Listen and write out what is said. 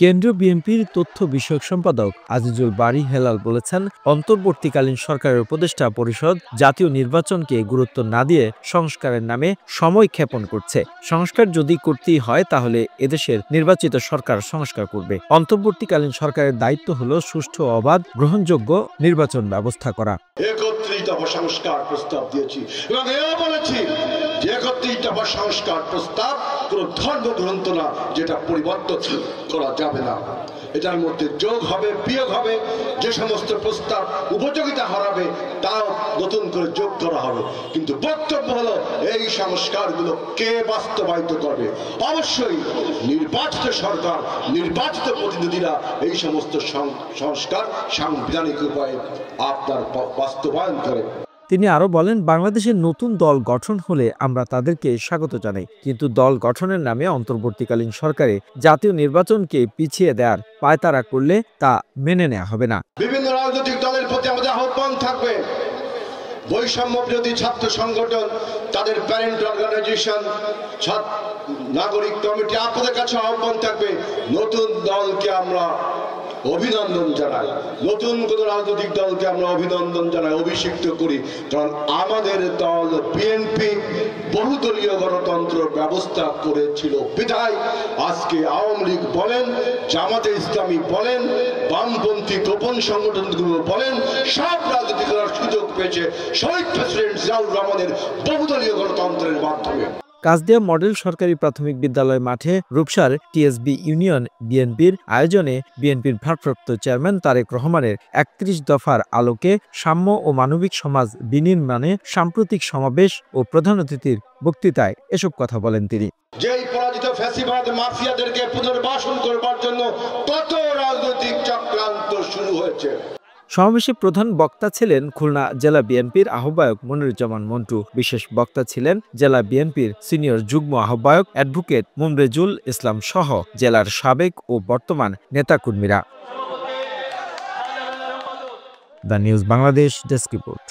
কেন্দ্রীয় বিএনপির তথ্য বিষয়ক সম্পাদক আজিজুল বারী হেলাল বলেছেন, অন্তর্বর্তীকালীন সরকারের উপদেষ্টা পরিষদ জাতীয় নির্বাচনকে গুরুত্ব না দিয়ে সংস্কারের নামে সময় ক্ষেপণ করছে। সংস্কার যদি করতেই হয় তাহলে এদেশের নির্বাচিত সরকার সংস্কার করবে। অন্তর্বর্তীকালীন সরকারের দায়িত্ব হলো সুষ্ঠু, অবাধ, গ্রহণযোগ্য নির্বাচন ব্যবস্থা করা। ৩১ দফা সংস্কার প্রস্তাব দিয়েছি এবং এও বলেছি যে ৩১ দফা সংস্কার প্রস্তাব কোন ধর্মগ্রন্থ না, যেটা পরিবর্তন করা যাবে না। এটার মধ্যে যোগ হবে, বিয়োগ হবে, যে সমস্ত প্রস্তাব উপযোগিতা হারাবে তাও নতুন করে যোগ করা হবে। কিন্তু বক্তব্য হলো এই সংস্কারগুলো কে বাস্তবায়িত করবে? অবশ্যই নির্বাচিত সরকার, নির্বাচিত প্রতিনিধিরা এই সমস্ত সংস্কার সাংবিধানিক উপায়ে আপনার বাস্তবায়ন করে। তিনি আরো বলেন, বাংলাদেশের নতুন দল গঠন হলে আমরা তাদেরকে স্বাগত জানাই, কিন্তু দল গঠনের নামে অন্তর্বর্তীকালীন সরকারে জাতীয় নির্বাচনকে পিছিয়ে দেওয়ার পায়তারা করলে তা মেনে নেওয়া হবে না। বিভিন্ন রাজনৈতিক দলের প্রতি আমাদের আহ্বান থাকবে, বৈষম্য বিরোধী ছাত্র সংগঠন, তাদের প্যারেন্ট অর্গানাইজেশন, নাগরিক কমিটি, আপনাদের কাছে আহ্বান থাকবে, নতুন দলকে আমরা অভিনন্দন জানাই, নতুন কোন রাজনৈতিক দলকে আমরা অভিনন্দন জানাই, অভিষিক্ত করি। কারণ আমাদের দল বিএনপি বহুদলীয় গণতন্ত্র ব্যবস্থা করেছিল বিধায় আজকে আওয়ামী লীগ বলেন, জামাতে ইসলামী বলেন, বামপন্থী গোপন সংগঠনগুলো বলেন, সব রাজনীতি করার সুযোগ পেয়েছে শহীদ প্রেসিডেন্ট জিয়াউর রহমানের বহুদলীয় গণতন্ত্রের মাধ্যমে। কাজদিয়া মডেল সরকারি প্রাথমিক বিদ্যালয় মাঠে রূপসার টিএসবি ইউনিয়ন বিএনপির আয়োজনে বিএনপির ভারপ্রাপ্ত চেয়ারম্যান তারেক রহমানের ৩১ দফার আলোকে সাম্য ও মানবিক সমাজ বিনির্মাণে সাম্প্রতিক সমাবেশ ও প্রধান অতিথির বক্তৃতায় এসব কথা বলেন তিনি। যেই পরাজিত ফ্যাসিবাদ মাফিয়াদেরকে পুনর্বাসন করবার জন্য কত রাজনৈতিক চক্রান্ত শুরু হয়েছে। সমাবেশে প্রধান বক্তা ছিলেন খুলনা জেলা বিএনপির আহ্বায়ক মনিরুজ্জামান মন্টু। বিশেষ বক্তা ছিলেন জেলা বিএনপির সিনিয়র যুগ্ম আহ্বায়ক অ্যাডভোকেট মুমরেজুল ইসলাম সহ জেলার সাবেক ও বর্তমান নেতাকর্মীরা। The news Bangladesh desk report.